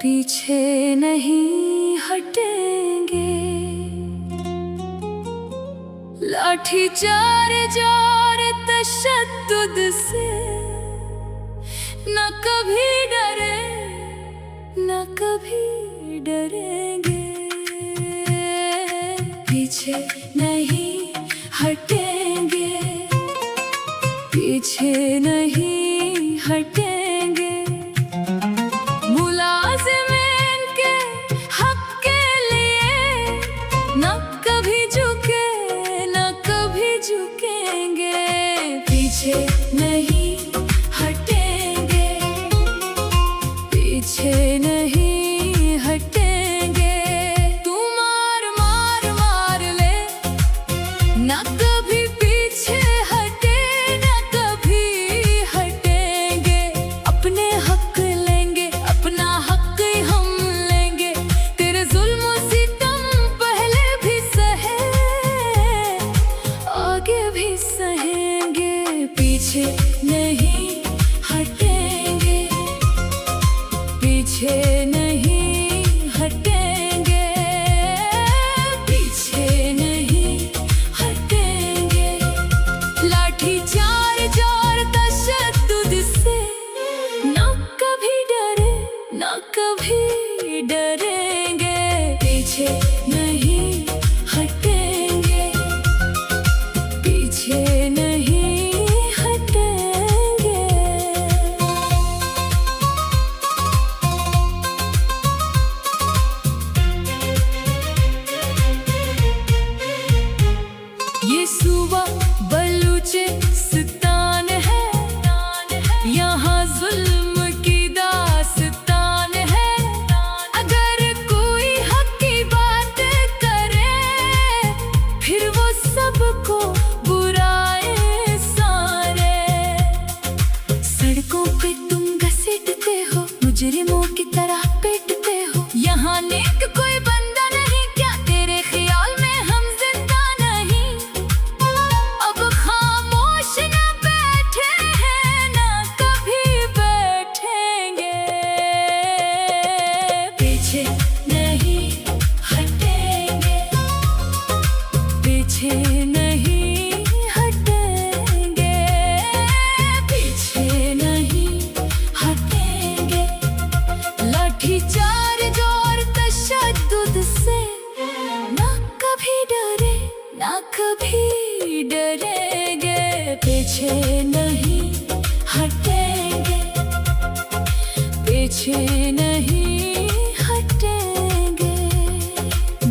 पीछे नहीं हटेंगे। लाठी चार्ज और तशद्दुद से न कभी डरे न कभी डरेंगे। पीछे नहीं हटेंगे, पीछे नहीं हटेंगे। मुलाजिमीन के हक के लिए न कभी झुके न कभी झुकेंगे। पीछे नहीं हटेंगे, पीछे नहीं हटेंगे। तू मार मार मार ले, न कभी पीछे हटे न कभी हटेंगे। अपने हक लेंगे, अपना हक हम लेंगे। तेरे जुल्म सितम पहले भी सहे, आगे भी सहेंगे। पीछे नहीं हटेंगे, पीछे नहीं हटेंगे, पीछे नहीं हटेंगे। लाठी चार्ज और तशद्दुद से न कभी डरे न कभी डरेंगे। पीछे नहीं हटेंगे, पीछे नहीं हटेंगे। ये सूबा बलूचिस्तान है, यहाँ जुल्म की दास्तान है। अगर कोई हक की बात करे, फिर वो सबको बुराए सारे। सड़कों पे तुम घसीटते हो, मुजरिमों की तरह पीटते हो। यहाँ नेक कोई बंदा नहीं, क्या तेरे ख्याल में हम जिंदा नहीं? अब खामोश न बैठे हैं न कभी बैठेंगे। पीछे नहीं हटेंगे, पीछे नहीं हटेंगे, पीछे नहीं हटेंगे। लाठी चार्ज और तशद्दुद से न कभी डरे न कभी डरेंगे। पीछे नहीं हटेंगे, पीछे नहीं हटेंगे।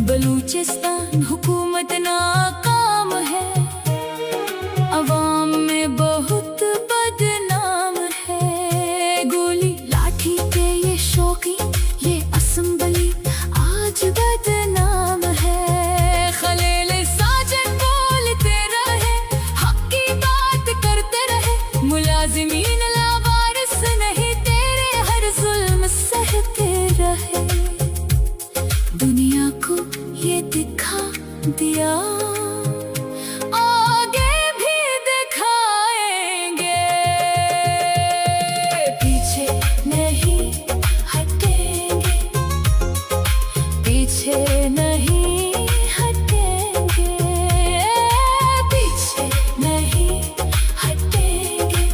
बलूचिस्तान हुकूमत नाकाम है, अवाम में बहुत बदनाम है। गोली लाठी पे ये शौकी ये असम्बली आज बदनाम है। खलील साजन बोलते रहे, हक की बात करते रहे। मुलाजिमीन लावारिस नहीं, तेरे हर जुल्म सहते रहे। दुनिया को ये दिखा दिया, आगे भी दिखाएंगे। पीछे नहीं हटेंगे, पीछे नहीं हटेंगे, पीछे नहीं हटेंगे।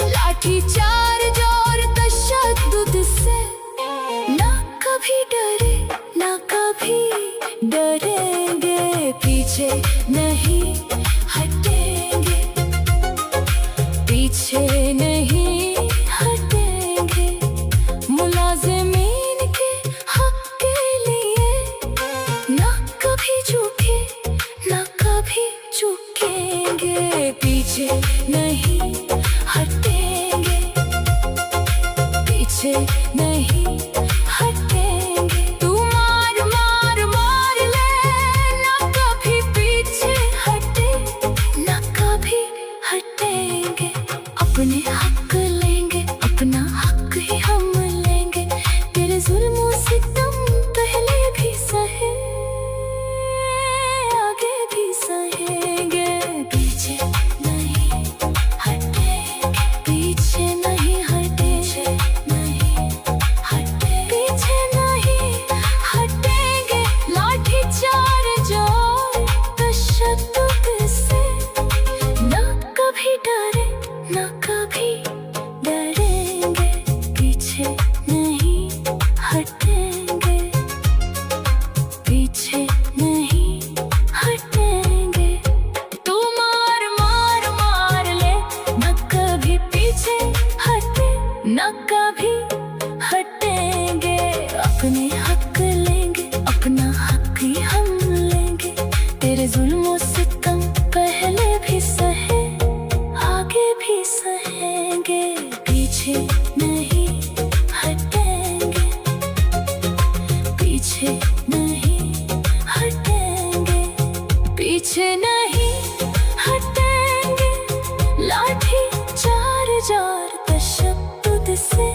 लाठी चार्ज और तशद्दुद से न कभी डरे न कभी डरेंगे। पीछे नहीं हटेंगे, पीछे नहीं हटेंगे। मुलाजिमीन के हक के लिए न कभी झुके न कभी झुकेंगे। पीछे नहीं हटेंगे, पीछे नहीं हटेंगे। तू मार मार मार ले, न कभी पीछे हटे न कभी हटेंगे। अपने हक लेंगे, अपना हक ही हम लेंगे। तेरे जुल्म सितम पहले भी सहे, आगे भी सहेंगे। पीछे नहीं हटेंगे, पीछे नहीं हटेंगे, नहीं न कभी हटेंगे, अपने हक लेंगे, अपना हक ही हम लेंगे। तेरे जुल्मों से कम पहले भी सहे, आगे भी सहेंगे, पीछे नहीं हटेंगे, पीछे नहीं हटेंगे, पीछे नहीं हटेंगे। लाठी चार जार तशद्दुद से